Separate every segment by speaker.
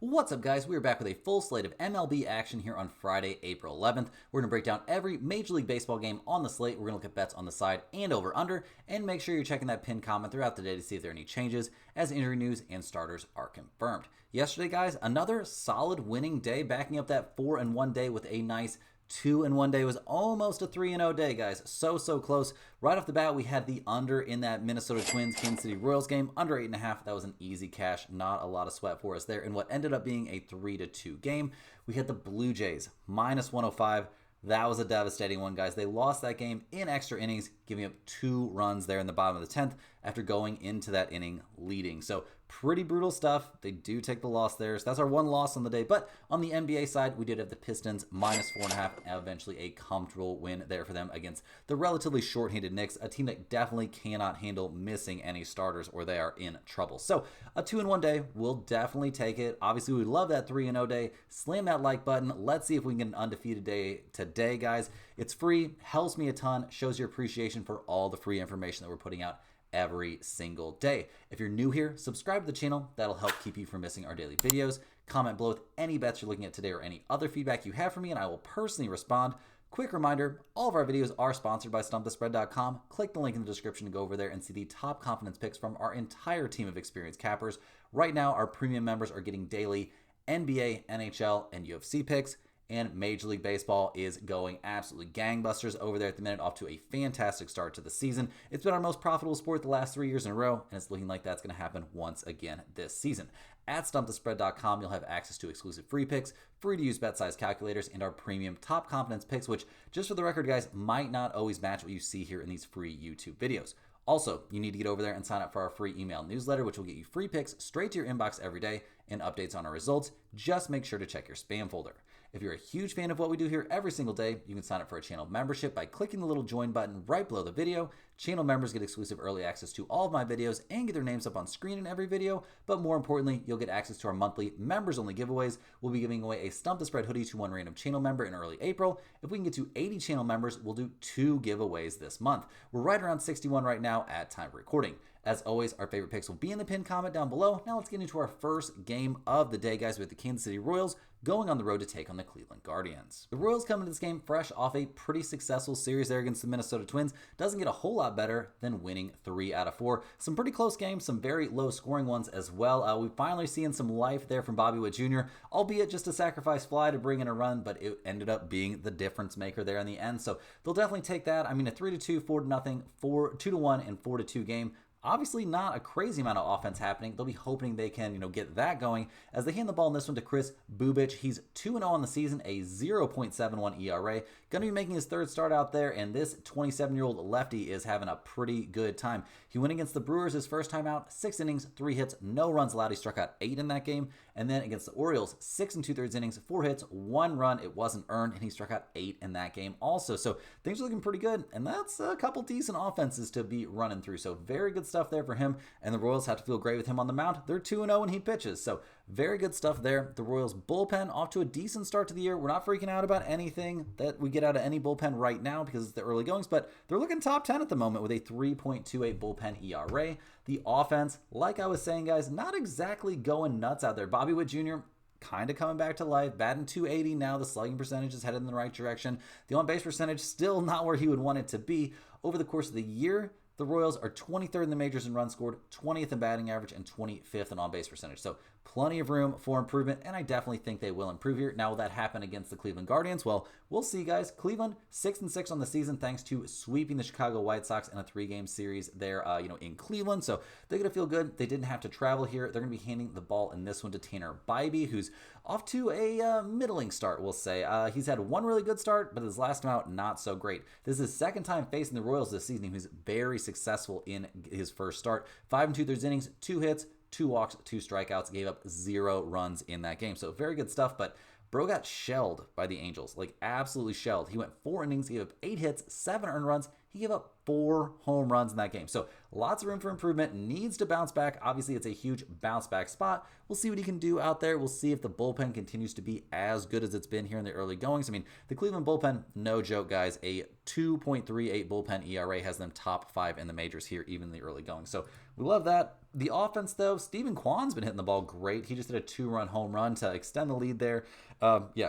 Speaker 1: What's up, guys? We're back with a full slate of MLB action here on Friday, April 11th. We're going to break down every Major League Baseball game on the slate. We're going to look at bets on the side and over-under, and make sure you're checking that pinned comment throughout the day to see if there are any changes as injury news and starters are confirmed. Yesterday, guys, another solid winning day, backing up that 4-1 day with a nice 2-1 day. Was almost a 3-0 day, guys. So close. Right off the bat, we had the under in that Minnesota Twins Kansas City Royals game, under 8.5. That was an easy cash. Not a lot of sweat for us there. In what ended up being a 3-2 game, we had the Blue Jays minus 105. That was a devastating one, guys. They lost that game in extra innings, giving up 2 runs there in the bottom of the 10th after going into that inning leading. So pretty brutal stuff. They do take the loss there. So that's our one loss on the day. But on the NBA side, we did have the Pistons minus 4.5. Eventually a comfortable win there for them against the relatively short-handed Knicks, a team that definitely cannot handle missing any starters or they are in trouble. So a 2-1 day, we'll definitely take it. Obviously, we love that 3-0 day. Slam that like button. Let's see if we can get an undefeated day today, guys. It's free, helps me a ton, shows your appreciation for all the free information that we're putting out every single day. If you're new here, subscribe to the channel. That'll help keep you from missing our daily videos. Comment below with any bets you're looking at today or any other feedback you have for me, and I will personally respond. Quick reminder, all of our videos are sponsored by StumpTheSpread.com. Click the link in the description to go over there and see the top confidence picks from our entire team of experienced cappers. Right now, our premium members are getting daily NBA, NHL, and UFC picks. And Major League Baseball is going absolutely gangbusters over there at the minute, off to a fantastic start to the season. It's been our most profitable sport the last 3 years in a row, and it's looking like that's going to happen once again this season. At StumpTheSpread.com, you'll have access to exclusive free picks, free-to-use bet size calculators, and our premium top confidence picks, which, just for the record, guys, might not always match what you see here in these free YouTube videos. Also, you need to get over there and sign up for our free email newsletter, which will get you free picks straight to your inbox every day and updates on our results. Just make sure to check your spam folder. If you're a huge fan of what we do here every single day, you can sign up for a channel membership by clicking the little join button right below the video. Channel members get exclusive early access to all of my videos and get their names up on screen in every video. But more importantly, you'll get access to our monthly members-only giveaways. We'll be giving away a Stump the Spread hoodie to one random channel member in early April. If we can get to 80 channel members, we'll do 2 giveaways this month. We're right around 61 right now at time of recording. As always, our favorite picks will be in the pinned comment down below. Now let's get into our first game of the day, guys, with the Kansas City Royals going on the road to take on the Cleveland Guardians. The Royals come into this game fresh off a pretty successful series there against the Minnesota Twins. Doesn't get a whole lot better than winning 3 out of 4. Some pretty close games, some very low scoring ones as well. We've finally seen some life there from Bobby Witt Jr., albeit just a sacrifice fly to bring in a run, but it ended up being the difference maker there in the end. So they'll definitely take that. I mean, a 3-2, 4-0, 2-1, and 4-2 game. Obviously not a crazy amount of offense happening. They'll be hoping they can, get that going as they hand the ball in this one to Kris Bubic. He's 2-0 on the season, a 0.71 ERA. Going to be making his third start out there, and this 27-year-old lefty is having a pretty good time. He went against the Brewers his first time out, 6 innings, 3 hits, no runs allowed. He struck out 8 in that game. And then against the Orioles, 6 2/3 innings, 4 hits, 1 run. It wasn't earned, and he struck out 8 in that game also. So things are looking pretty good, and that's a couple decent offenses to be running through. So very good stuff there for him, and the Royals have to feel great with him on the mound. They're 2-0 when he pitches, so very good stuff there. The Royals bullpen off to a decent start to the year. We're not freaking out about anything that we get out of any bullpen right now because it's the early goings, but they're looking top 10 at the moment with a 3.28 bullpen ERA. The offense, like I was saying, guys, not exactly going nuts out there. Bobby Witt Jr., kind of coming back to life, batting .280 now. The slugging percentage is headed in the right direction. The on-base percentage still not where he would want it to be. Over the course of the year, the Royals are 23rd in the majors in runs scored, 20th in batting average, and 25th in on-base percentage. So plenty of room for improvement, and I definitely think they will improve here. Now, will that happen against the Cleveland Guardians? Well, we'll see, guys. Cleveland 6-6 on the season thanks to sweeping the Chicago White Sox in a 3-game series there, in Cleveland. So they're going to feel good. They didn't have to travel here. They're going to be handing the ball in this one to Tanner Bybee, who's off to a middling start, we'll say. He's had one really good start, but his last time out, not so great. This is his second time facing the Royals this season. He was very successful in his first start. 5 2/3 innings, 2 hits, 2 walks, 2 strikeouts, gave up 0 runs in that game. So very good stuff, but bro got shelled by the Angels, like absolutely shelled. He went 4 innings, gave up 8 hits, 7 earned runs. he gave up 4 home runs in that game. So lots of room for improvement, needs to bounce back. Obviously, it's a huge bounce back spot. We'll see what he can do out there. We'll see if the bullpen continues to be as good as it's been here in the early goings. I mean, the Cleveland bullpen, no joke, guys. A 2.38 bullpen ERA has them top 5 in the majors here, even in the early going. So we love that. The offense, though, Steven Kwan's been hitting the ball great. He just did a 2-run home run to extend the lead there.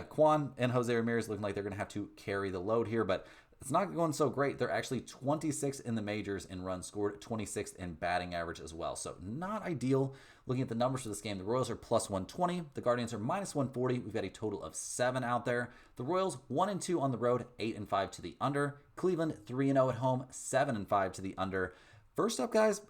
Speaker 1: Kwan and Jose Ramirez looking like they're going to have to carry the load here, but it's not going so great. They're actually 26th in the majors in runs scored, 26th in batting average as well. So not ideal. Looking at the numbers for this game, the Royals are plus 120. The Guardians are minus 140. We've got a total of 7 out there. The Royals 1-2 on the road, 8-5 to the under. Cleveland 3-0 at home, 7-5 to the under. First up, guys,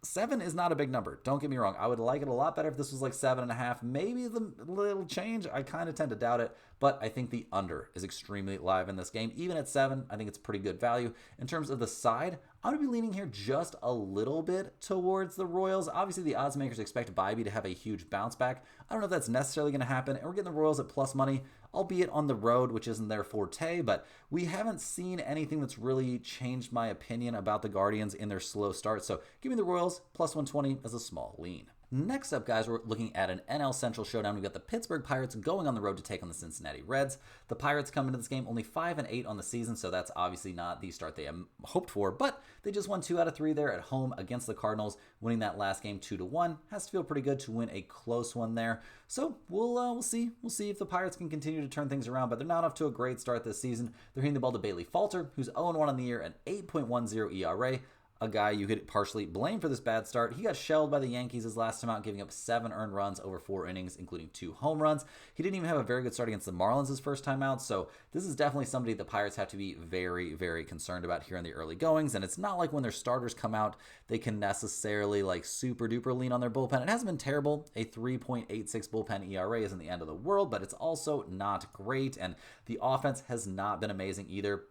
Speaker 1: 7 is not a big number. Don't get me wrong. I would like it a lot better if this was like 7.5. Maybe the little change. I kind of tend to doubt it, but I think the under is extremely live in this game. Even at 7, I think it's pretty good value. In terms of the side, I'm going to be leaning here just a little bit towards the Royals. Obviously, the odds makers expect Bybee to have a huge bounce back. I don't know if that's necessarily going to happen, and we're getting the Royals at plus money, albeit on the road, which isn't their forte, but we haven't seen anything that's really changed my opinion about the Guardians in their slow start. So give me the Royals plus 120 as a small lean. Next up, guys, we're looking at an NL Central showdown. We've got the Pittsburgh Pirates going on the road to take on the Cincinnati Reds. The Pirates come into this game only 5-8 on the season, so that's obviously not the start they hoped for, but they just won 2 out of 3 there at home against the Cardinals, winning that last game 2-1. Has to feel pretty good to win a close one there. So we'll see. We'll see if the Pirates can continue to turn things around, but they're not off to a great start this season. They're hitting the ball to Bailey Falter, who's 0-1 on the year, an 8.10 ERA. A guy you could partially blame for this bad start. He got shelled by the Yankees his last time out, giving up 7 earned runs over 4 innings, including 2 home runs. He didn't even have a very good start against the Marlins his first time out, so this is definitely somebody the Pirates have to be very, very concerned about here in the early goings, and it's not like when their starters come out, they can necessarily like super duper lean on their bullpen. It hasn't been terrible. A 3.86 bullpen ERA isn't the end of the world, but it's also not great, and the offense has not been amazing either.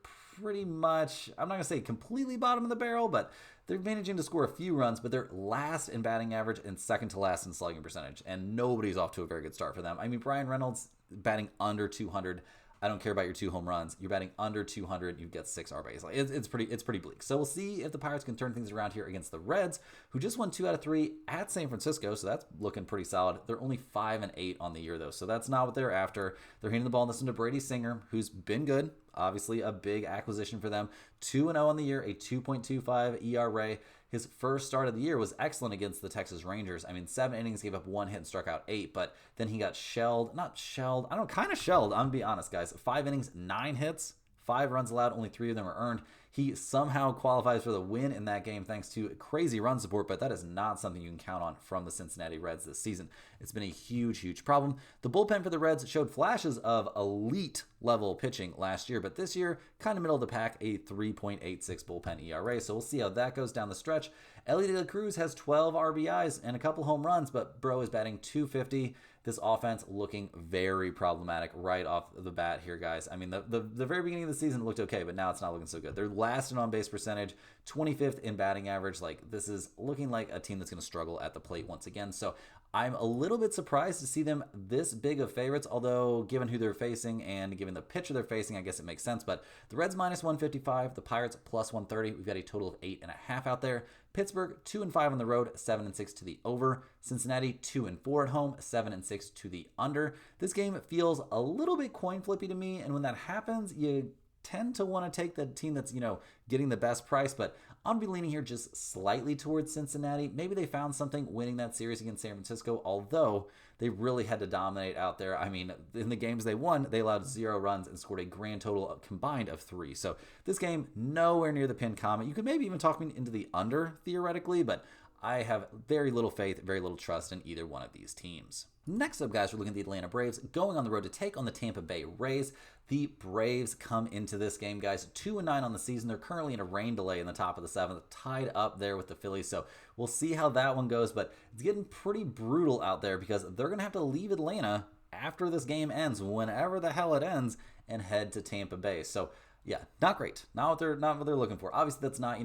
Speaker 1: Pretty much, I'm not going to say completely bottom of the barrel, but they're managing to score a few runs, but they're last in batting average and second to last in slugging percentage, and nobody's off to a very good start for them. I mean, Brian Reynolds batting under 200. I don't care about your 2 home runs. You're batting under 200. You get 6 RBIs. Like it's pretty bleak. So we'll see if the Pirates can turn things around here against the Reds, who just won 2 out of 3 at San Francisco. So that's looking pretty solid. They're only 5-8 on the year though, so that's not what they're after. They're hitting the ball and listening to Brady Singer, who's been good. Obviously, a big acquisition for them. 2-0 on the year, a 2.25 ERA. His first start of the year was excellent against the Texas Rangers. I mean, 7 innings, gave up 1 hit and struck out 8, but then he got shelled. Not shelled. I don't know, kind of shelled. I'm going to be honest, guys. 5 innings, 9 hits, 5 runs allowed, only 3 of them were earned. He somehow qualifies for the win in that game thanks to crazy run support, but that is not something you can count on from the Cincinnati Reds this season. It's been a huge, huge problem. The bullpen for the Reds showed flashes of elite level pitching last year, but this year, kind of middle of the pack, a 3.86 bullpen ERA, so we'll see how that goes down the stretch. Ellie De La Cruz has 12 RBIs and a couple home runs, but bro is batting .250. This offense looking very problematic right off the bat here, guys. I mean, the very beginning of the season looked okay, but now it's not looking so good. They're last in on-base percentage, 25th in batting average. Like, this is looking like a team that's going to struggle at the plate once again. So I'm a little bit surprised to see them this big of favorites, although given who they're facing and given the pitcher they're facing, I guess it makes sense. But the Reds minus 155, the Pirates plus 130. We've got a total of 8.5 out there. Pittsburgh 2-5 on the road, 7-6 to the over. Cincinnati 2-4 at home, 7-6 to the under. This game feels a little bit coin flippy to me, and when that happens, you tend to want to take the team that's, getting the best price, but I'm going to be leaning here just slightly towards Cincinnati. Maybe they found something winning that series against San Francisco, although they really had to dominate out there. I mean, in the games they won, they allowed 0 runs and scored a grand total combined of 3. So this game, nowhere near the pin comment. You could maybe even talk me into the under, theoretically, but I have very little faith, very little trust in either one of these teams. Next up, guys, we're looking at the Atlanta Braves going on the road to take on the Tampa Bay Rays. The Braves come into this game, guys, 2-9 on the season. They're currently in a rain delay in the top of the 7th, tied up there with the Phillies. So we'll see how that one goes, but it's getting pretty brutal out there because they're going to have to leave Atlanta after this game ends, whenever the hell it ends, and head to Tampa Bay. So Yeah, not great. Not what they're looking for. Obviously, that's not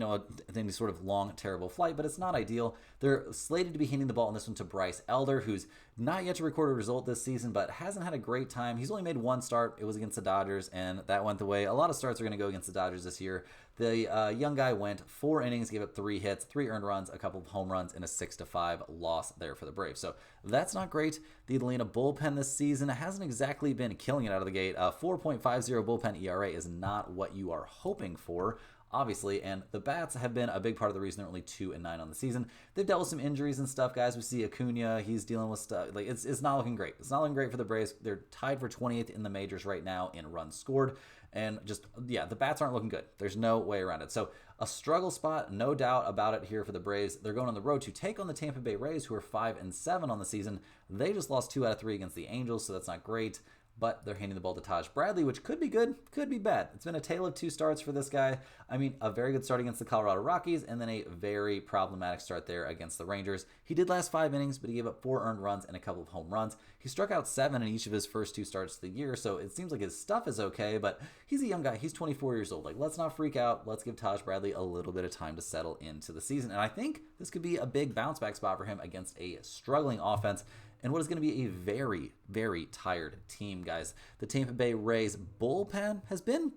Speaker 1: any sort of long, terrible flight, but it's not ideal. They're slated to be handing the ball in this one to Bryce Elder, who's not yet to record a result this season, but hasn't had a great time. He's only made one start. It was against the Dodgers, and that went the way. A lot of starts are going to go against the Dodgers this year. The young guy went 4 innings, gave up 3 hits, 3 earned runs, a couple of home runs, and a 6-5 loss there for the Braves. So that's not great. The Atlanta bullpen this season hasn't exactly been killing it out of the gate. 4.50 bullpen ERA is not what you are hoping for, obviously, and the bats have been a big part of the reason they're only 2-9 on the season. They've dealt with some injuries and stuff, guys. We see Acuna, he's dealing with stuff. Like it's not looking great. It's not looking great for the Braves. They're tied for 28th in the majors right now in runs scored, and the bats aren't looking good. There's no way around it. So a struggle spot, no doubt about it here for the Braves. They're going on the road to take on the Tampa Bay Rays, who are 5-7 on the season. They just lost 2 out of 3 against the Angels, so that's not great. But they're handing the ball to Taj Bradley, which could be good, could be bad. It's been a tale of 2 starts for this guy. I mean, a very good start against the Colorado Rockies, and then a very problematic start there against the Rangers. He did last 5 innings, but he gave up 4 earned runs and a couple of home runs. He struck out 7 in each of his first 2 starts of the year, so it seems like his stuff is okay, but he's a young guy. He's 24 years old. Like, let's not freak out. Let's give Taj Bradley a little bit of time to settle into the season. And I think this could be a big bounce back spot for him against a struggling offense and what is going to be a very, very tired team, guys. The Tampa Bay Rays bullpen has been,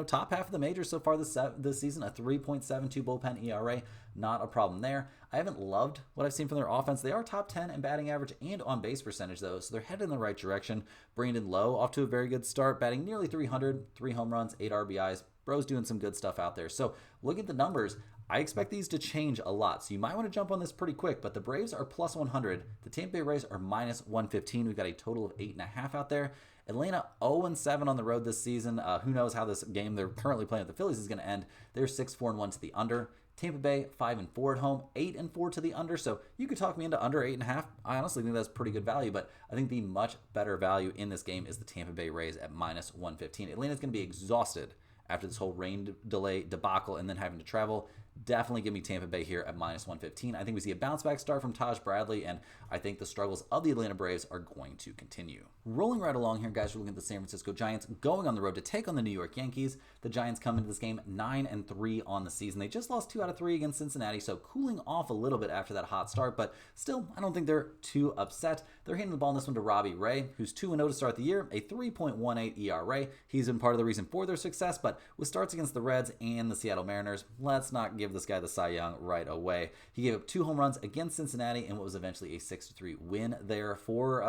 Speaker 1: top half of the majors so far this season. A 3.72 bullpen ERA, not a problem there. I haven't loved what I've seen from their offense. They are top 10 in batting average and on base percentage, though, so they're headed in the right direction. Brandon Lowe off to a very good start, batting nearly 300, 3 home runs, 8 RBIs. Bro's doing some good stuff out there. So look at the numbers. I expect these to change a lot, so you might want to jump on this pretty quick, but the Braves are plus 100. The Tampa Bay Rays are minus 115. We've got a total of 8.5 out there. Atlanta 0-7 on the road this season. Who knows how this game they're currently playing with the Phillies is going to end. They're 6-4-1 to the under. Tampa Bay 5-4 at home, 8-4 to the under. So you could talk me into under 8.5. I honestly think that's pretty good value, but I think the much better value in this game is the Tampa Bay Rays at minus 115. Atlanta's going to be exhausted after this whole rain delay debacle and then having to travel. Definitely give me Tampa Bay here at minus 115. I think we see a bounce back start from Taj Bradley, and I think the struggles of the Atlanta Braves are going to continue. Rolling right along here, guys, we're looking at the San Francisco Giants going on the road to take on the New York Yankees. The Giants come into this game 9-3 on the season. They just lost 2 out of 3 against Cincinnati, so cooling off a little bit after that hot start, but still, I don't think they're too upset. They're handing the ball in this one to Robbie Ray, who's 2-0 to start the year, a 3.18 ERA. He's been part of the reason for their success, but with starts against the Reds and the Seattle Mariners, let's not give this guy the Cy Young right away. He gave up 2 home runs against Cincinnati in what was eventually a 6-3 win there for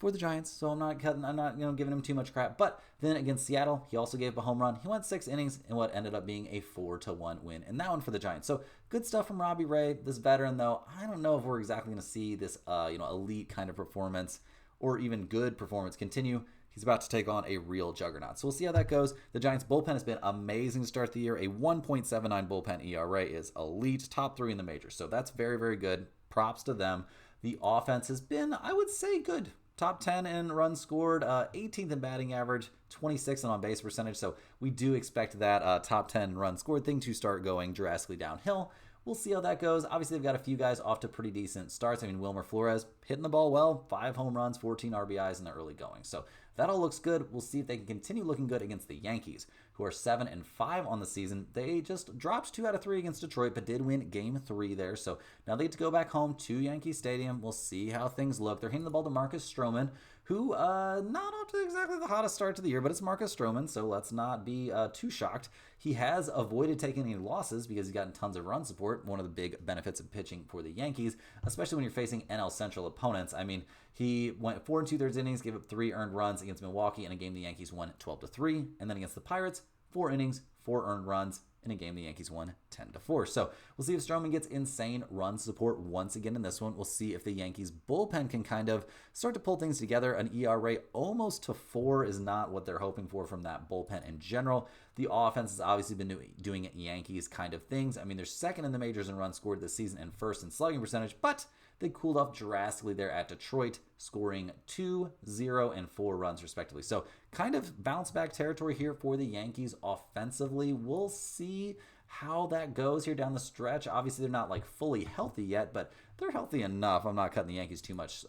Speaker 1: the Giants. So I'm not giving him too much crap. But then against Seattle, he also gave up a home run. He went 6 innings in what ended up being a 4-1 win in that one for the Giants. So good stuff from Robbie Ray, this veteran, though. I don't know if we're exactly going to see this elite kind of performance or even good performance continue. He's about to take on a real juggernaut. So we'll see how that goes. The Giants' bullpen has been amazing to start the year. A 1.79 bullpen ERA is elite, top 3 in the majors. So that's very, very good. Props to them. The offense has been, I would say, good. Top 10 in runs scored, 18th in batting average, 26th in on-base percentage. So we do expect that top 10 runs scored thing to start going drastically downhill. We'll see how that goes. Obviously, they've got a few guys off to pretty decent starts. I mean, Wilmer Flores hitting the ball well, 5 home runs, 14 RBIs in the early going. So that all looks good. We'll see if they can continue looking good against the Yankees, who are 7-5 on the season. They just dropped 2 out of 3 against Detroit, but did win Game 3 there. So now they get to go back home to Yankee Stadium. We'll see how things look. They're handing the ball to Marcus Stroman, who not off to exactly the hottest start to the year, but it's Marcus Stroman, so let's not be too shocked. He has avoided taking any losses because he's gotten tons of run support, one of the big benefits of pitching for the Yankees, especially when you're facing NL Central opponents. I mean, he went 4 2/3 innings, gave up 3 earned runs against Milwaukee in a game the Yankees won 12-3, and then against the Pirates, 4 innings, 4 earned runs in a game the Yankees won 10-4. So we'll see if Stroman gets insane run support once again in this one. We'll see if the Yankees bullpen can kind of start to pull things together. An ERA almost to 4 is not what they're hoping for from that bullpen in general. The offense has obviously been doing Yankees kind of things. I mean, they're second in the majors in runs scored this season and first in slugging percentage, but they cooled off drastically there at Detroit, scoring 2, 0, and 4 runs respectively. So kind of bounce back territory here for the Yankees offensively. We'll see how that goes here down the stretch. Obviously, they're not like fully healthy yet, but they're healthy enough. I'm not cutting the Yankees too much,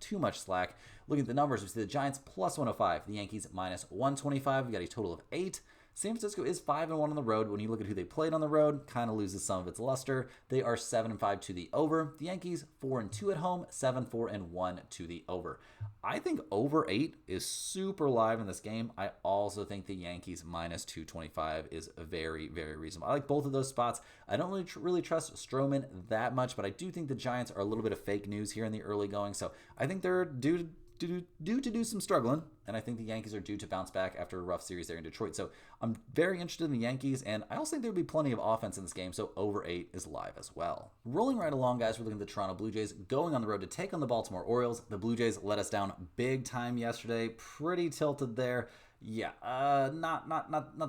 Speaker 1: too much slack. Looking at the numbers, we see the Giants plus 105, the Yankees minus 125. We got a total of 8. San Francisco is 5-1 on the road. When you look at who they played on the road, kind of loses some of its luster. They are 7-5 to the over. The Yankees 4-2 at home, 7-4-1 to the over. I think over 8 is super live in this game. I also think the Yankees minus 225 is very, very reasonable. I like both of those spots. I don't really trust Stroman that much, but I do think the Giants are a little bit of fake news here in the early going. So I think they're due to do some struggling, and I think the Yankees are due to bounce back after a rough series there in Detroit. So I'm very interested in the Yankees, and I also think there would be plenty of offense in this game, so over 8 is live as well. Rolling right along, guys, we're looking at the Toronto Blue Jays going on the road to take on the Baltimore Orioles. The Blue Jays let us down big time yesterday, pretty tilted there. Yeah, not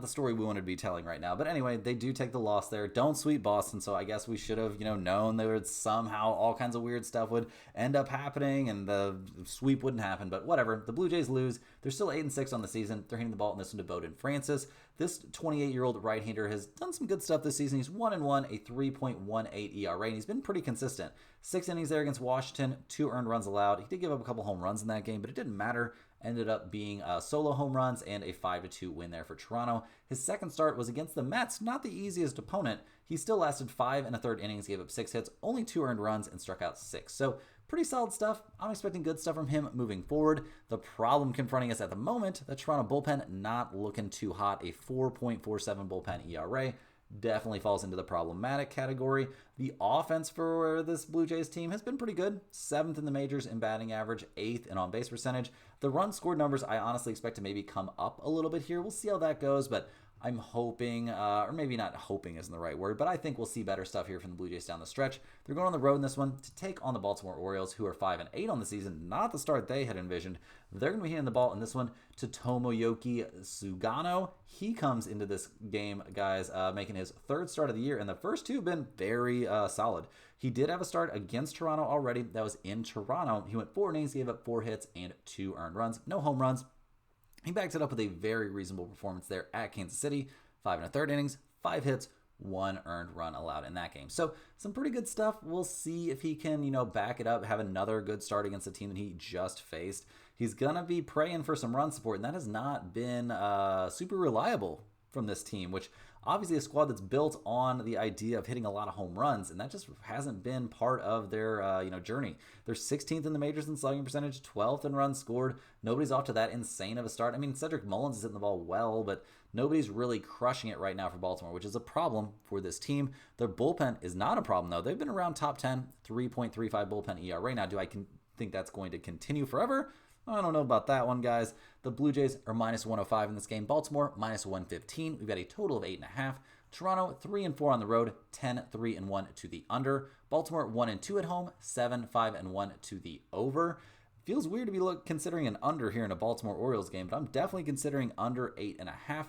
Speaker 1: the story we wanted to be telling right now. But anyway, they do take the loss there. Don't sweep Boston, so I guess we should have, known there would somehow all kinds of weird stuff would end up happening and the sweep wouldn't happen. But whatever. The Blue Jays lose. They're still 8-6 on the season. They're hitting the ball in this one to Bowden Francis. This 28-year-old right-hander has done some good stuff this season. He's 1-1, a 3.18 ERA, and he's been pretty consistent. 6 innings there against Washington, 2 earned runs allowed. He did give up a couple home runs in that game, but it didn't matter. Ended up being solo home runs and a 5-2 win there for Toronto. His second start was against the Mets, not the easiest opponent. He still lasted 5 1/3 innings, gave up 6 hits, only 2 earned runs, and struck out 6. So pretty solid stuff. I'm expecting good stuff from him moving forward. The problem confronting us at the moment, the Toronto bullpen not looking too hot, a 4.47 bullpen ERA. Definitely falls into the problematic category. The offense for this Blue Jays team has been pretty good. 7th in the majors in batting average, 8th in on-base percentage. The run scored numbers I honestly expect to maybe come up a little bit here. We'll see how that goes, but I'm hoping, or maybe not hoping isn't the right word, but I think we'll see better stuff here from the Blue Jays down the stretch. They're going on the road in this one to take on the Baltimore Orioles, who are 5-8 on the season, not the start they had envisioned. They're going to be hitting the ball in this one to Tomoyoki Sugano. He comes into this game, guys, making his 3rd start of the year, and the first 2 have been very solid. He did have a start against Toronto already. That was in Toronto. He went 4 innings, gave up 4 hits, and 2 earned runs. No home runs. He backed it up with a very reasonable performance there at Kansas City. 5 1/3 innings, 5 hits, 1 earned run allowed in that game. So some pretty good stuff. We'll see if he can, back it up, have another good start against the team that he just faced. He's going to be praying for some run support, and that has not been super reliable from this team, which obviously a squad that's built on the idea of hitting a lot of home runs, and that just hasn't been part of their journey. They're 16th in the majors in slugging percentage, 12th in runs scored. Nobody's off to that insane of a start. I mean, Cedric Mullins is hitting the ball well, but nobody's really crushing it right now for Baltimore, which is a problem for this team. Their bullpen is not a problem, though. They've been around top 10, 3.35 bullpen ERA. Now, do I think that's going to continue forever? I don't know about that one, guys. The Blue Jays are minus 105 in this game. Baltimore, minus 115. We've got a total of 8.5. Toronto, 3-4 on the road, 10-3-1 to the under. Baltimore, 1-2 at home, 7-5-1 to the over. Feels weird to be considering an under here in a Baltimore Orioles game, but I'm definitely considering under 8.5.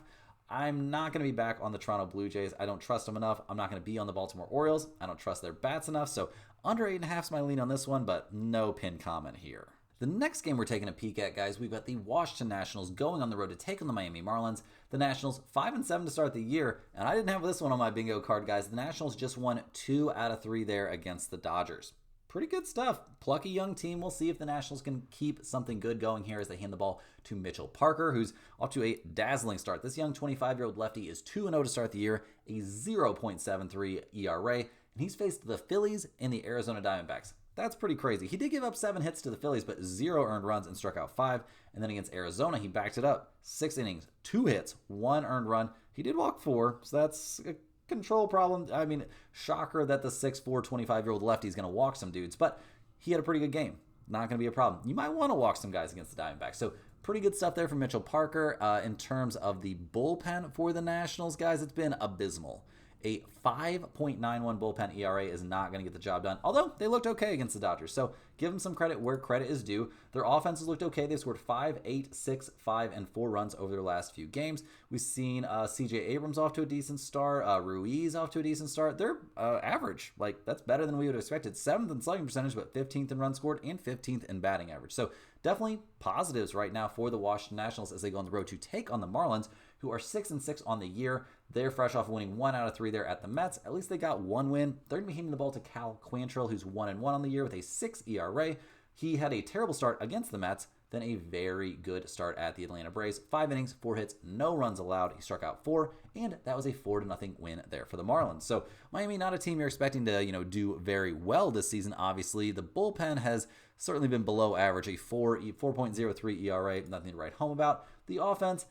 Speaker 1: I'm not going to be back on the Toronto Blue Jays. I don't trust them enough. I'm not going to be on the Baltimore Orioles. I don't trust their bats enough, so under 8.5 is my lean on this one, but no pin comment here. The next game we're taking a peek at, guys, we've got the Washington Nationals going on the road to take on the Miami Marlins. The Nationals 5-7 to start the year, and I didn't have this one on my bingo card, guys. The Nationals just won 2 out of 3 there against the Dodgers. Pretty good stuff. Plucky young team. We'll see if the Nationals can keep something good going here as they hand the ball to Mitchell Parker, who's off to a dazzling start. This young 25-year-old lefty is 2-0 to start the year, a 0.73 ERA, and he's faced the Phillies and the Arizona Diamondbacks. That's pretty crazy. He did give up 7 hits to the Phillies, but 0 earned runs and struck out 5. And then against Arizona, he backed it up. 6 innings, 2 hits, 1 earned run. He did walk 4, so that's a control problem. I mean, shocker that the 6'4", 25-year-old lefty is going to walk some dudes, but he had a pretty good game. Not going to be a problem. You might want to walk some guys against the Diamondbacks. So pretty good stuff there from Mitchell Parker. In terms of the bullpen for the Nationals, guys, it's been abysmal. A 5.91 bullpen ERA is not going to get the job done, although they looked okay against the Dodgers. So give them some credit where credit is due. Their offenses looked okay. They scored 5, 8, 6, 5, and 4 runs over their last few games. We've seen C.J. Abrams off to a decent start, Ruiz off to a decent start. They're average. That's better than we would have expected. 7th in slugging percentage, but 15th in runs scored and 15th in batting average. So definitely positives right now for the Washington Nationals as they go on the road to take on the Marlins, who are 6-6 on the year. They're fresh off winning 1 out of 3 there at the Mets. At least they got one win. They're going to be handing the ball to Cal Quantrill, who's 1-1 on the year with a 6 ERA. He had a terrible start against the Mets, then a very good start at the Atlanta Braves. 5 innings, 4 hits, no runs allowed. He struck out 4, and that was a 4-0 win there for the Marlins. So Miami, not a team you're expecting to, do very well this season, obviously. The bullpen has certainly been below average, a 4.03 ERA, nothing to write home about. The offense,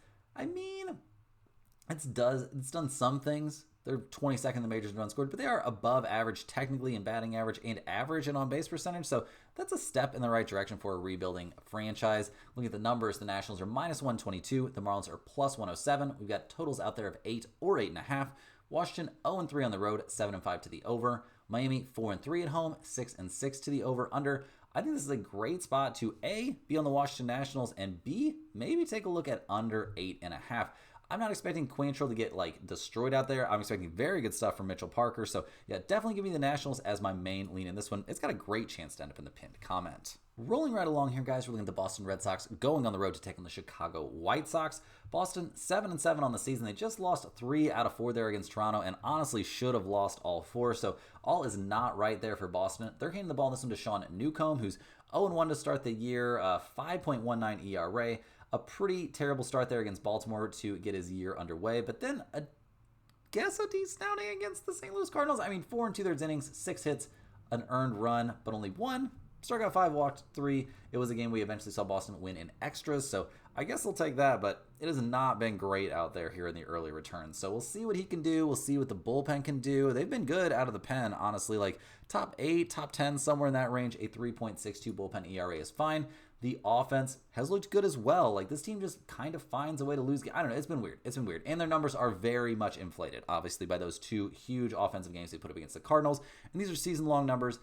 Speaker 1: it's done some things. They're 22nd in the majors in runs scored, but they are above average technically in batting average and average in on-base percentage, so that's a step in the right direction for a rebuilding franchise. Looking at the numbers, the Nationals are -122, the Marlins are +107. We've got totals out there of 8 or 8.5. Washington 0-3 on the road, 7-5 to the over. Miami 4-3 at home, 6-6 to the over/under. I think this is a great spot to A, be on the Washington Nationals, and B, maybe take a look at under 8.5. I'm not expecting Quantrill to get destroyed out there. I'm expecting very good stuff from Mitchell Parker. So yeah, definitely give me the Nationals as my main lean in this one. It's got a great chance to end up in the pinned comment. Rolling right along here, guys, we're looking at the Boston Red Sox going on the road to take on the Chicago White Sox. Boston 7-7 on the season. They just lost 3 out of 4 there against Toronto, and honestly should have lost all 4. So all is not right there for Boston. They're handing the ball in this one to Sean Newcomb, who's 0-1 to start the year, 5.19 ERA. A pretty terrible start there against Baltimore to get his year underway, but then a decent outing against the St. Louis Cardinals. 4 2/3 innings, 6 hits, an earned run, but only 1. Struck out 5, walked 3. It was a game we eventually saw Boston win in extras, so I guess I'll take that, but it has not been great out there here in the early returns. So we'll see what he can do. We'll see what the bullpen can do. They've been good out of the pen, honestly, top 8, top 10, somewhere in that range. A 3.62 bullpen ERA is fine. The offense has looked good as well. This team just kind of finds a way to lose. I don't know. It's been weird. And their numbers are very much inflated, obviously, by those 2 huge offensive games they put up against the Cardinals. And these are season-long numbers.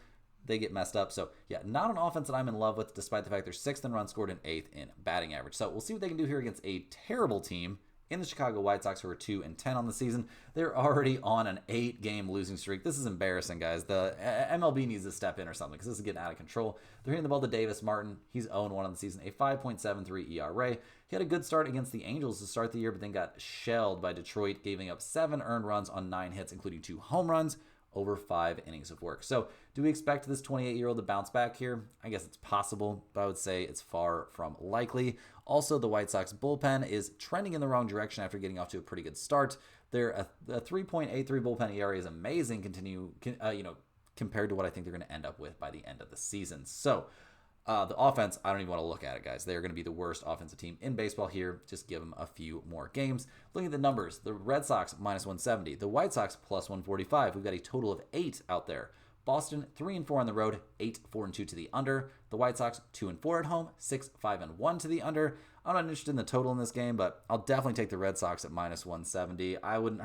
Speaker 1: They get messed up. So, yeah, not an offense that I'm in love with, despite the fact they're 6th in runs scored and 8th in batting average. So we'll see what they can do here against a terrible team in the Chicago White Sox, who are 2-10 on the season. They're already on an 8-game losing streak. This is embarrassing, guys. The MLB needs to step in or something, because this is getting out of control. They're hitting the ball to Davis Martin. He's 0-1 on the season, a 5.73 ERA. He had a good start against the Angels to start the year, but then got shelled by Detroit, giving up 7 earned runs on 9 hits, including 2 home runs over 5 innings of work. So do we expect this 28-year-old to bounce back here? I guess it's possible, but I would say it's far from likely. Also, the White Sox bullpen is trending in the wrong direction after getting off to a pretty good start. Their 3.83 bullpen ERA is amazing, compared to what I think they're going to end up with by the end of the season. So the offense, I don't even want to look at it, guys. They're going to be the worst offensive team in baseball here. Just give them a few more games. Looking at the numbers, the Red Sox -170, the White Sox +145. We've got a total of 8 out there. Boston 3-4 on the road, 8-4-2 to the under. The White Sox 2-4 at home, 6-5-1 to the under. I'm not interested in the total in this game, but I'll definitely take the Red Sox at -170. I wouldn't,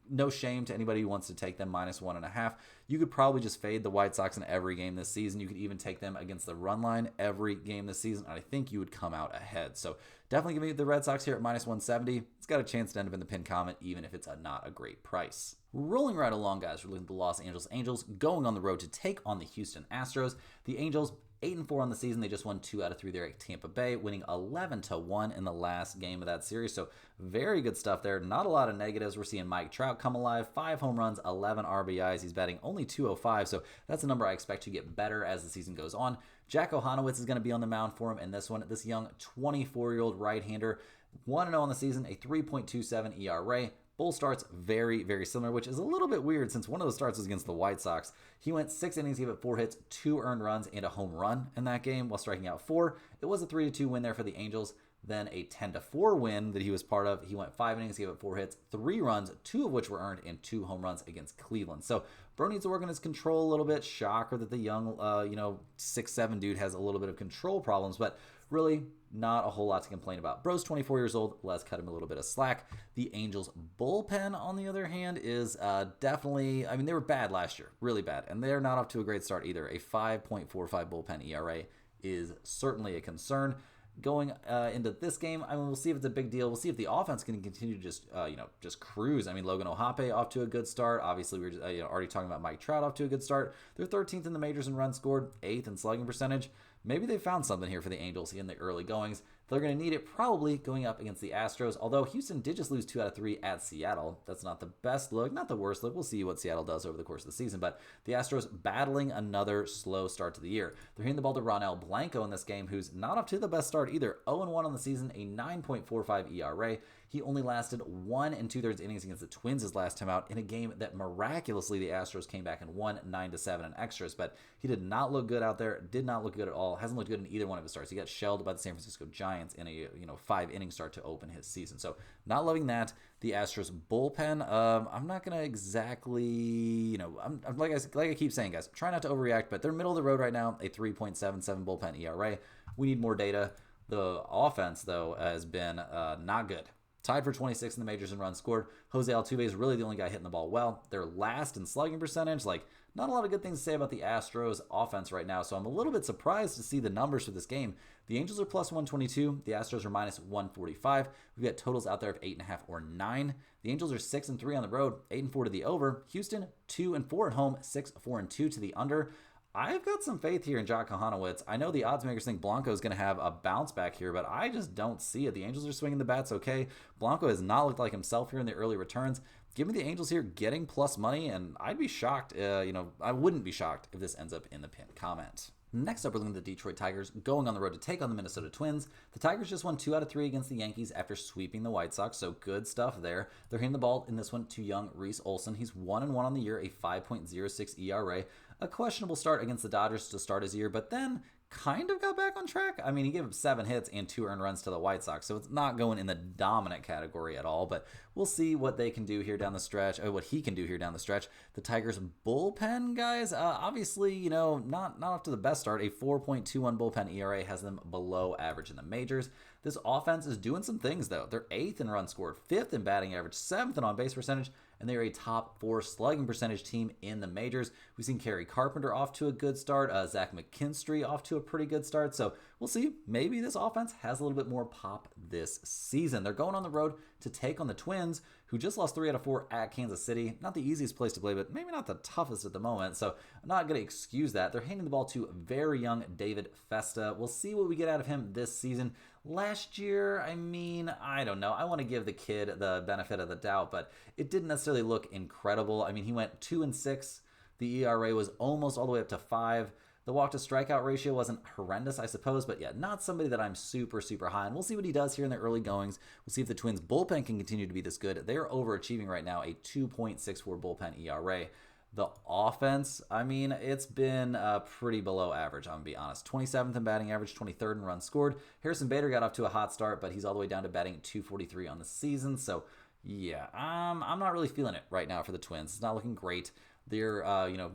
Speaker 1: no shame to anybody who wants to take them -1.5. You could probably just fade the White Sox in every game this season. You could even take them against the run line every game this season, and I think you would come out ahead. So definitely give me the Red Sox here at -170. It's got a chance to end up in the pin comment, even if it's not a great price. Rolling right along, guys, we're looking at the Los Angeles Angels going on the road to take on the Houston Astros. The Angels 8-4 on the season. They just won 2 out of 3 there at Tampa Bay, winning 11-1 in the last game of that series. So very good stuff there. Not a lot of negatives. We're seeing Mike Trout come alive. 5 home runs, 11 RBIs. He's batting only .205, so that's a number I expect to get better as the season goes on. Jack Ohanowitz is going to be on the mound for him in this one. This young 24-year-old right-hander, 1-0 on the season, a 3.27 ERA. Bull starts very, very similar, which is a little bit weird since one of those starts was against the White Sox. He went 6 innings, gave up 4 hits, 2 earned runs, and a home run in that game while striking out 4. It was a 3-2 win there for the Angels. Then a 10-4 win that he was part of. He went 5 innings, gave up 4 hits, 3 runs, 2 of which were earned, and 2 home runs against Cleveland. So Bro needs to work on his control a little bit. Shocker that the young, 6'7" dude has a little bit of control problems, but really not a whole lot to complain about. Bro's 24 years old. Let's cut him a little bit of slack. The Angels bullpen, on the other hand, is definitely, they were bad last year, really bad, and they're not off to a great start either. A 5.45 bullpen ERA is certainly a concern. Going into this game, we'll see if it's a big deal. We'll see if the offense can continue to just cruise. Logan O'Hoppe off to a good start. Obviously, we were just, already talking about Mike Trout off to a good start. They're 13th in the majors in runs scored, 8th in slugging percentage. Maybe they found something here for the Angels in the early goings. They're going to need it probably going up against the Astros, although Houston did just lose 2 out of 3 at Seattle. That's not the best look, not the worst look. We'll see what Seattle does over the course of the season, but the Astros battling another slow start to the year. They're hitting the ball to Ronel Blanco in this game, who's not up to the best start either. 0-1 on the season, a 9.45 ERA. He only lasted 1 2/3 innings against the Twins his last time out in a game that miraculously the Astros came back and won 9-7 in extras, but he did not look good out there, did not look good at all, hasn't looked good in either one of his starts. He got shelled by the San Francisco Giants in a 5-inning start to open his season. So not loving that. The Astros bullpen, I'm not going to exactly, I'm like I keep saying, guys, try not to overreact, but they're middle of the road right now, a 3.77 bullpen ERA. We need more data. The offense, though, has been not good. Tied for 26 in the majors in runs scored. Jose Altuve is really the only guy hitting the ball well. They're last in slugging percentage. Not a lot of good things to say about the Astros offense right now, so I'm a little bit surprised to see the numbers for this game. The Angels are plus 122. The Astros are minus 145. We've got totals out there of 8.5 or 9. The Angels are 6-3 on the road, 8-4 to the over. Houston, 2-4 at home, 6-4-2 to the under. I've got some faith here in Jock Kohanowitz. I know the odds makers think Blanco is going to have a bounce back here, but I just don't see it. The Angels are swinging the bats okay. Blanco has not looked like himself here in the early returns. Give me the Angels here getting plus money, and I'd be shocked. I wouldn't be shocked if this ends up in the pinned comment. Next up, we're looking at the Detroit Tigers going on the road to take on the Minnesota Twins. The Tigers just won 2 out of 3 against the Yankees after sweeping the White Sox, so good stuff there. They're hitting the ball in this one to young Reese Olson. He's 1-1 on the year, a 5.06 ERA. A questionable start against the Dodgers to start his year, but then kind of got back on track. I mean, he gave up 7 hits and 2 earned runs to the White Sox, so it's not going in the dominant category at all, but we'll see what they can do here down the stretch, or what he can do here down the stretch. The Tigers bullpen, guys, obviously, not up to the best start. A 4.21 bullpen ERA has them below average in the majors. This offense is doing some things, though. They're 8th in runs scored, 5th in batting average, 7th in on-base percentage, and they're a top 4 slugging percentage team in the majors. We've seen Kerry Carpenter off to a good start, Zach McKinstry off to a pretty good start, so we'll see. Maybe this offense has a little bit more pop this season. They're going on the road to take on the Twins, who just lost 3 out of 4 at Kansas City. Not the easiest place to play, but maybe not the toughest at the moment, so I'm not going to excuse that. They're handing the ball to very young David Festa. We'll see what we get out of him this season. Last year, I don't know. I want to give the kid the benefit of the doubt, but it didn't necessarily look incredible. He went 2-6. The ERA was almost all the way up to 5. The walk-to-strikeout ratio wasn't horrendous, I suppose, but yeah, not somebody that I'm super, super high on. We'll see what he does here in the early goings. We'll see if the Twins' bullpen can continue to be this good. They're overachieving right now, a 2.64 bullpen ERA. The offense, it's been pretty below average, I'm going to be honest. 27th in batting average, 23rd in runs scored. Harrison Bader got off to a hot start, but he's all the way down to batting 243 on the season. So, yeah, I'm not really feeling it right now for the Twins. It's not looking great. They're,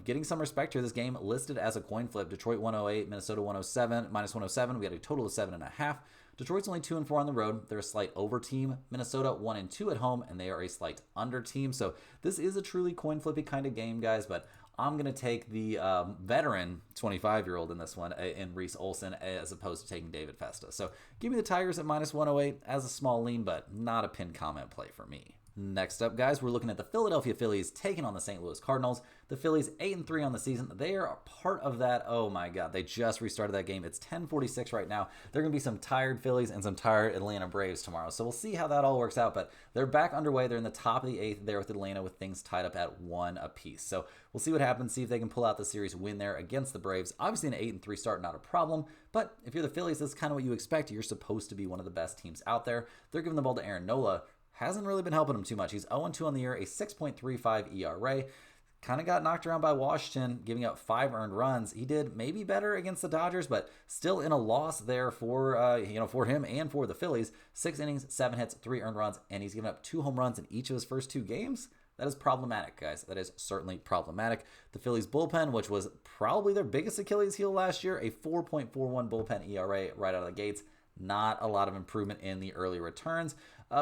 Speaker 1: getting some respect here. This game listed as a coin flip. Detroit 108, Minnesota 107, minus 107. We had a total of 7.5. Detroit's only 2-4 on the road. They're a slight over team. Minnesota 1-2 at home, and they are a slight under team. So this is a truly coin flippy kind of game, guys. But I'm going to take the veteran 25-year-old in this one, in Reese Olson, as opposed to taking David Festa. So give me the Tigers at minus 108 as a small lean, but not a pin comment play for me. Next up, guys, we're looking at the Philadelphia Phillies taking on the St. Louis Cardinals. The Phillies 8-3 on the season. They are a part of that. Oh my God, they just restarted that game. It's 10:46 right now. There are going to be some tired Phillies and some tired Atlanta Braves tomorrow. So we'll see how that all works out. But they're back underway. They're in the top of the 8th there with Atlanta with things tied up at 1 apiece. So we'll see what happens. See if they can pull out the series win there against the Braves. Obviously, an 8-3 start, not a problem. But if you're the Phillies, that's kind of what you expect. You're supposed to be one of the best teams out there. They're giving the ball to Aaron Nola. Hasn't really been helping him too much. He's 0-2 on the year, a 6.35 ERA. Kind of got knocked around by Washington, giving up 5 earned runs. He did maybe better against the Dodgers, but still in a loss there for for him and for the Phillies. 6 innings, 7 hits, 3 earned runs, and he's given up 2 home runs in each of his first 2 games. That is problematic, guys. That is certainly problematic. The Phillies bullpen, which was probably their biggest Achilles heel last year, a 4.41 bullpen ERA right out of the gates. Not a lot of improvement in the early returns.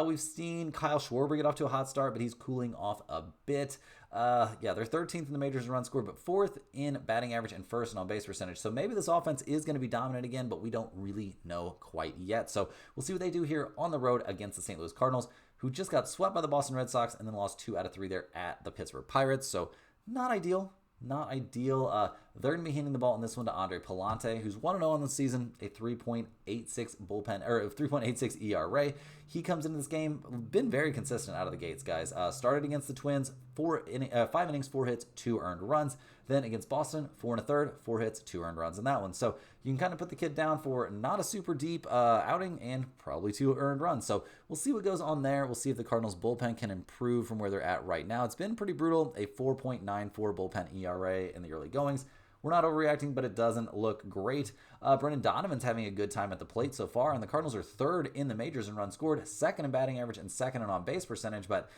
Speaker 1: We've seen Kyle Schwarber get off to a hot start, but he's cooling off a bit. They're 13th in the majors in runs scored, but 4th in batting average and 1st in on-base percentage. So maybe this offense is going to be dominant again, but we don't really know quite yet. So we'll see what they do here on the road against the St. Louis Cardinals, who just got swept by the Boston Red Sox and then lost 2 out of 3 there at the Pittsburgh Pirates. So not ideal. Not ideal. They're going to be handing the ball in this one to Andre Palante, who's 1-0 on the season, a 3.86 bullpen or 3.86 ERA. He comes into this game, been very consistent out of the gates, guys. Started against the Twins, 5 innings, 4 hits, 2 earned runs. Then against Boston, 4 1/3, 4 hits, 2 earned runs in that one. So you can kind of put the kid down for not a super deep outing and probably 2 earned runs. So we'll see what goes on there. We'll see if the Cardinals bullpen can improve from where they're at right now. It's been pretty brutal, a 4.94 bullpen ERA in the early goings. We're not overreacting, but it doesn't look great. Brendan Donovan's having a good time at the plate so far, and the Cardinals are 3rd in the majors in runs scored, 2nd in batting average, and 2nd in on-base percentage, but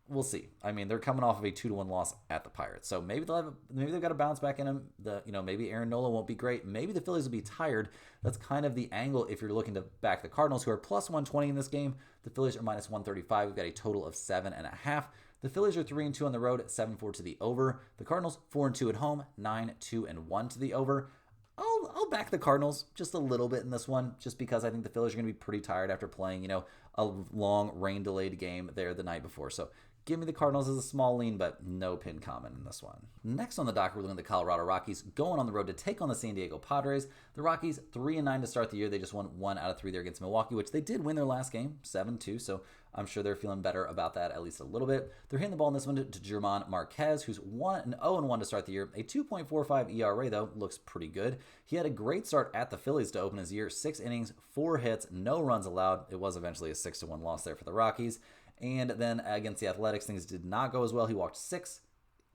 Speaker 1: we'll see. I mean, they're coming off of a 2-1 loss at the Pirates, so maybe they've got to bounce back in them. Maybe Aaron Nola won't be great. Maybe the Phillies will be tired. That's kind of the angle if you're looking to back the Cardinals, who are plus 120 in this game. The Phillies are minus 135. We've got a total of 7.5. The Phillies are 3-2 on the road, 7-4 to the over. The Cardinals 4-2 at home, 9-2-1 to the over. I'll back the Cardinals just a little bit in this one, just because I think the Phillies are going to be pretty tired after playing, a long rain-delayed game there the night before. So give me the Cardinals as a small lean, but no pin comment in this one. Next on the docket, we're looking at the Colorado Rockies going on the road to take on the San Diego Padres. The Rockies 3-9 to start the year. They just won 1 out of 3 there against Milwaukee, which they did win their last game, 7-2. So I'm sure they're feeling better about that at least a little bit. They're hitting the ball in this one to German Marquez, who's 0-1 to start the year. A 2.45 ERA, though, looks pretty good. He had a great start at the Phillies to open his year. 6 innings, 4 hits, no runs allowed. It was eventually a 6-1 loss there for the Rockies. And then against the Athletics, things did not go as well. He walked 6,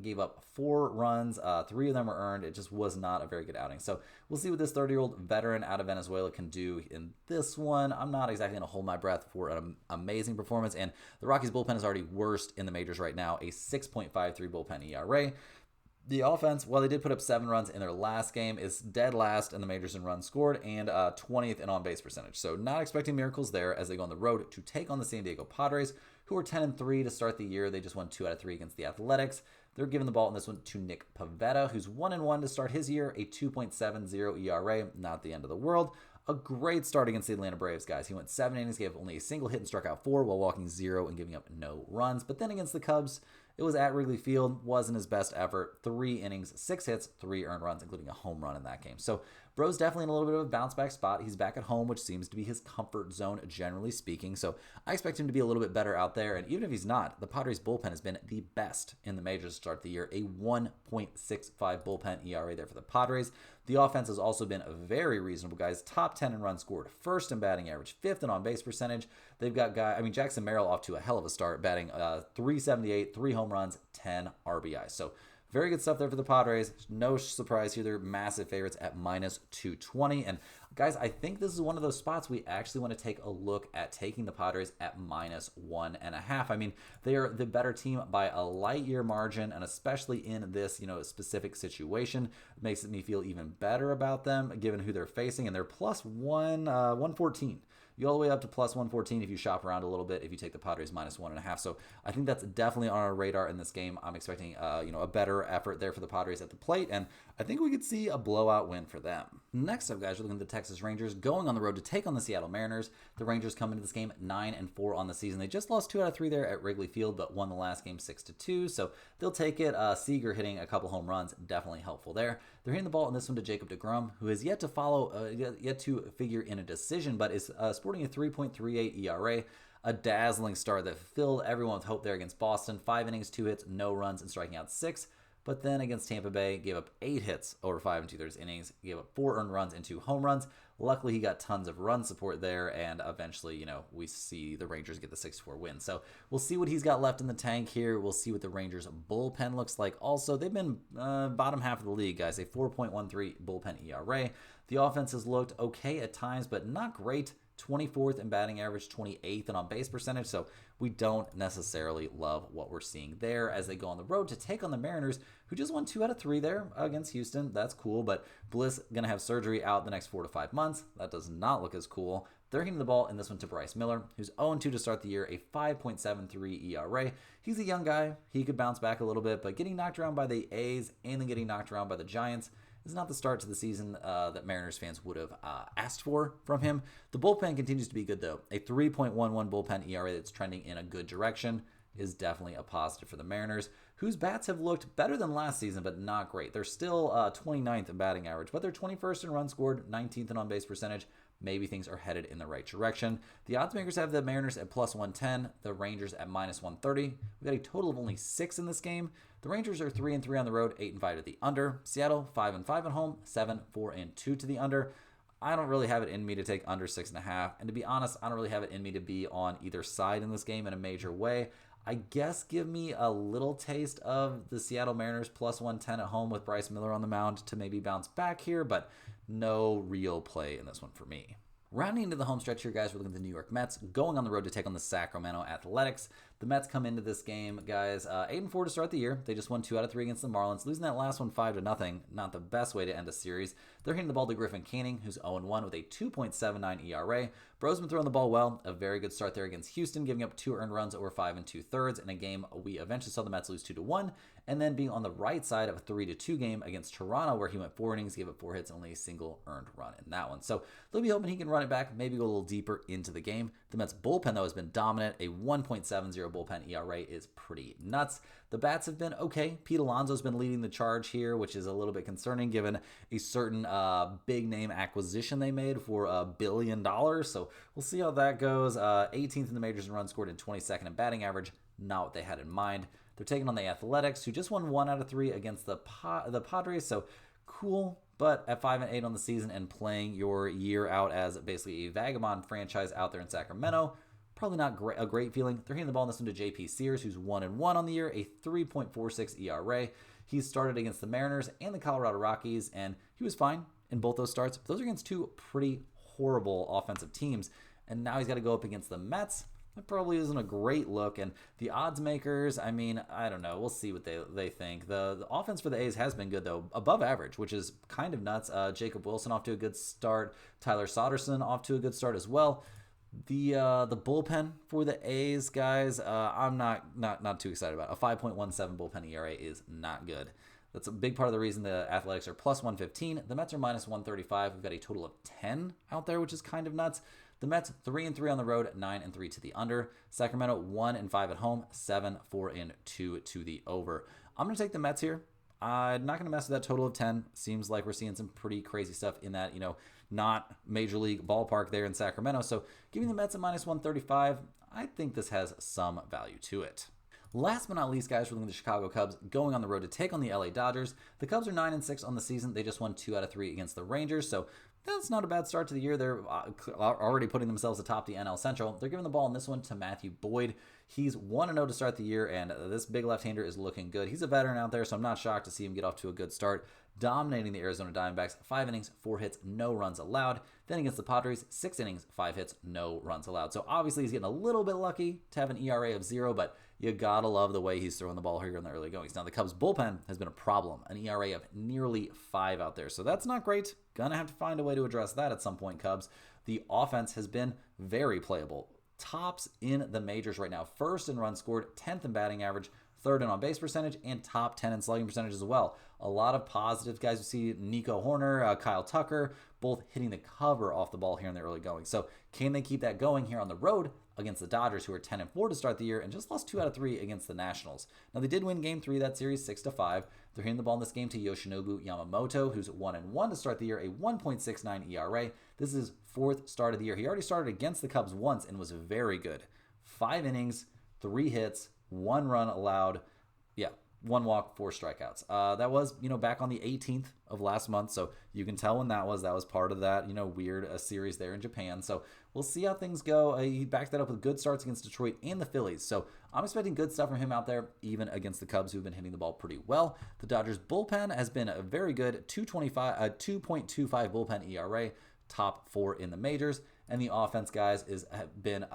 Speaker 1: gave up 4 runs. 3 of them were earned. It just was not a very good outing. So we'll see what this 30-year-old veteran out of Venezuela can do in this one. I'm not exactly going to hold my breath for an amazing performance. And the Rockies bullpen is already worst in the majors right now, a 6.53 bullpen ERA. The offense, while they did put up 7 runs in their last game, is dead last in the majors in runs scored and 20th in on-base percentage. So not expecting miracles there as they go on the road to take on the San Diego Padres, who are 10-3 to start the year. They just won 2 out of 3 against the Athletics. They're giving the ball in this one to Nick Pivetta, who's 1-1 to start his year, a 2.70 ERA, not the end of the world. A great start against the Atlanta Braves, guys. He went 7 innings, gave only a single hit and struck out 4 while walking 0 and giving up no runs. But then against the Cubs, it was at Wrigley Field, wasn't his best effort. 3 innings, 6 hits, 3 earned runs, including a home run in that game. So Bro's definitely in a little bit of a bounce back spot. He's back at home, which seems to be his comfort zone, generally speaking. So I expect him to be a little bit better out there. And even if he's not, the Padres bullpen has been the best in the majors to start the year. A 1.65 bullpen ERA there for the Padres. The offense has also been very reasonable, guys. Top 10 in runs scored, 1st in batting average, 5th in on-base percentage. They've got Jackson Merrill off to a hell of a start, batting .378, 3 home runs, 10 RBIs. So very good stuff there for the Padres. No surprise here. They're massive favorites at minus 220. And guys, I think this is one of those spots we actually want to take a look at taking the Padres at minus 1.5. I mean, they are the better team by a light year margin, and especially in this, specific situation, it makes me feel even better about them given who they're facing. And they're plus 114. You all the way up to plus 114 if you shop around a little bit, if you take the Padres minus 1.5. So I think that's definitely on our radar in this game. I'm expecting a better effort there for the Padres at the plate, and I think we could see a blowout win for them. Next up, guys, we're looking at the Texas Rangers going on the road to take on the Seattle Mariners. The Rangers come into this game 9-4 on the season. They just lost 2 out of 3 there at Wrigley Field, but won the last game 6-2. So they'll take it. Seager hitting a couple home runs, definitely helpful there. They're hitting the ball in this one to Jacob deGrom, who has yet to figure in a decision, but is sporting a 3.38 ERA. A dazzling start that filled everyone with hope there against Boston. 5 innings, 2 hits, no runs, and striking out 6. But then against Tampa Bay, gave up 8 hits over 5 2/3 innings, gave up 4 earned runs and 2 home runs. Luckily, he got tons of run support there, and eventually, we see the Rangers get the 6-4 win. So we'll see what he's got left in the tank here. We'll see what the Rangers bullpen looks like. Also, they've been bottom half of the league, guys, a 4.13 bullpen ERA. The offense has looked okay at times, but not great. 24th in batting average, 28th in on-base percentage, so we don't necessarily love what we're seeing there as they go on the road to take on the Mariners, who just won 2 out of 3 there against Houston. That's cool, but Bliss going to have surgery out the next 4 to 5 months. That does not look as cool. They're hitting the ball in this one to Bryce Miller, who's 0-2 to start the year, a 5.73 ERA. He's a young guy. He could bounce back a little bit, but getting knocked around by the A's and then getting knocked around by the Giants is not the start to the season that Mariners fans would have asked for from him. The bullpen continues to be good, though. A 3.11 bullpen ERA that's trending in a good direction. is definitely a positive for the Mariners, whose bats have looked better than last season, but not great. They're still 29th in batting average, but they're 21st in runs scored, 19th in on-base percentage. Maybe things are headed in the right direction. The odds makers have the Mariners at plus 110, the Rangers at minus 130. We've got a total of only 6 in this game. The Rangers are 3-3 on the road, 8-5 to the under. Seattle 5-5 at home, 7-4-2 to the under. I don't really have it in me to take under 6.5. And to be honest, I don't really have it in me to be on either side in this game in a major way. I guess give me a little taste of the Seattle Mariners plus 110 at home with Bryce Miller on the mound to maybe bounce back here, but no real play in this one for me. Rounding into the home stretch here, guys, we're looking at the New York Mets going on the road to take on the Sacramento Athletics. The Mets come into this game, guys, 8-4 to start the year. They just won 2 out of 3 against the Marlins, losing that last one 5-0. Not the best way to end a series. They're hitting the ball to Griffin Canning, who's 0-1 with a 2.79 ERA. Bro's been throwing the ball well. A very good start there against Houston, giving up 2 earned runs over 5 2/3 in a game we eventually saw the Mets lose 2-1, and then being on the right side of a 3-2 game against Toronto, where he went 4 innings, gave up 4 hits, and only a single earned run in that one. So they'll be hoping he can run it back, maybe go a little deeper into the game. The Mets bullpen, though, has been dominant. A 1.70 bullpen ERA is pretty nuts. The bats have been okay. Pete Alonso's been leading the charge here, which is a little bit concerning given a certain big name acquisition they made for $1 billion. So we'll see how that goes. 18th in the majors in runs scored and 22nd in batting average. Not what they had in mind. They're taking on the Athletics, who just won 1 out of 3 against the Padres. So cool, but at 5-8 on the season and playing your year out as basically a vagabond franchise out there in Sacramento, probably not a great feeling. They're hitting the ball in this one to JP Sears, who's 1-1 on the year, a 3.46 ERA. He's started against the Mariners and the Colorado Rockies, and he was fine in both those starts. But those are against 2 pretty horrible offensive teams, and now he's got to go up against the Mets. That probably isn't a great look, and the odds makers, I mean, I don't know. We'll see what they think. The offense for the A's has been good, though, above average, which is kind of nuts. Jacob Wilson off to a good start. Tyler Soderson off to a good start as well. The bullpen for the A's, guys, I'm not too excited about. A 5.17 bullpen ERA is not good. That's a big part of the reason the Athletics are plus 115. The Mets are minus 135. We've got a total of 10 out there, which is kind of nuts. The Mets 3-3 on the road, 9-3 to the under. Sacramento 1-5 at home, 7-4-2 to the over. I'm gonna take the Mets here. I'm not gonna mess with that total of 10. Seems like we're seeing some pretty crazy stuff in that, not major league ballpark there in Sacramento. So giving the Mets a minus 135, I think this has some value to it. Last but not least, guys, we're looking at the Chicago Cubs going on the road to take on the LA Dodgers. The Cubs are 9-6 on the season. They just won 2 out of 3 against the Rangers. So that's not a bad start to the year. They're already putting themselves atop the NL Central. They're giving the ball in this one to Matthew Boyd. He's 1-0 to start the year, and this big left-hander is looking good. He's a veteran out there, so I'm not shocked to see him get off to a good start, dominating the Arizona Diamondbacks. 5 innings, 4 hits, no runs allowed. Then against the Padres, 6 innings, 5 hits, no runs allowed. So obviously he's getting a little bit lucky to have an ERA of 0, but you gotta love the way he's throwing the ball here in the early goings. Now the Cubs bullpen has been a problem, an ERA of nearly 5 out there, so that's not great. Gonna have to find a way to address that at some point, Cubs. The offense has been very playable. Tops in the majors right now. First in runs scored, 10th in batting average, 3rd in on-base percentage, and top 10 in slugging percentage as well. A lot of positive guys. We see Nico Horner, Kyle Tucker, both hitting the cover off the ball here in the early going. So can they keep that going here on the road against the Dodgers, who are 10-4 to start the year and just lost 2 out of 3 against the Nationals? Now they did win Game 3 of that series, 6-5. They're hitting the ball in this game to Yoshinobu Yamamoto, who's 1-1 to start the year, a 1.69 ERA. This is his 4th start of the year. He already started against the Cubs once and was very good. 5 innings, 3 hits, 1 run allowed. 1 walk, 4 strikeouts. That was, back on the 18th of last month, so you can tell when that was. That was part of that, weird series there in Japan. So we'll see how things go. He backed that up with good starts against Detroit and the Phillies. So I'm expecting good stuff from him out there, even against the Cubs, who've been hitting the ball pretty well. The Dodgers bullpen has been a very good 2.25 bullpen ERA, top 4 in the majors. And the offense, guys, have been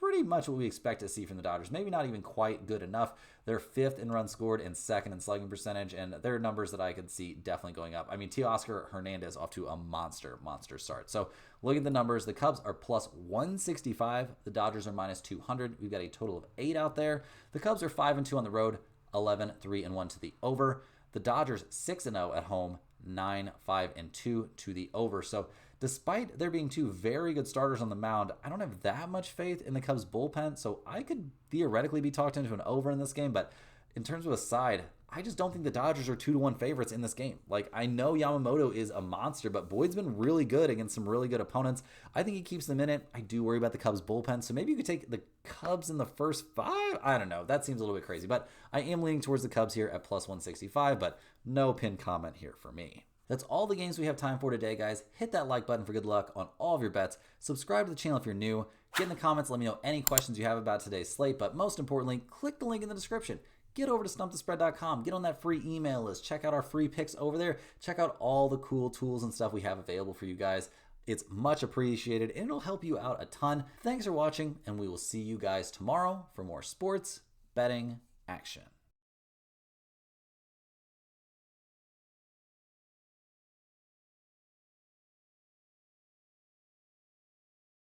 Speaker 1: pretty much what we expect to see from the Dodgers. Maybe not even quite good enough. They're 5th in runs scored and 2nd in slugging percentage, and they're numbers that I could see definitely going up. I mean, Teoscar Hernandez off to a monster start. So look at the numbers. The Cubs are plus 165. The Dodgers are minus 200. We've got a total of 8 out there. The Cubs are 5-2 on the road, 11-3-1 to the over. The Dodgers 6-0 at home, 9-5-2 to the over. So despite there being two very good starters on the mound, I don't have that much faith in the Cubs bullpen, so I could theoretically be talked into an over in this game, but in terms of a side, I just don't think the Dodgers are 2-1 favorites in this game. Like, I know Yamamoto is a monster, but Boyd's been really good against some really good opponents. I think he keeps them in it. I do worry about the Cubs bullpen, so maybe you could take the Cubs in the first 5. I don't know. That seems a little bit crazy, but I am leaning towards the Cubs here at plus 165, but no pin comment here for me. That's all the games we have time for today, guys. Hit that like button for good luck on all of your bets. Subscribe to the channel if you're new. Get in the comments, let me know any questions you have about today's slate, but most importantly, click the link in the description. Get over to stumpthespread.com, get on that free email list, check out our free picks over there, check out all the cool tools and stuff we have available for you guys. It's much appreciated and it'll help you out a ton. Thanks for watching, and we will see you guys tomorrow for more sports betting action.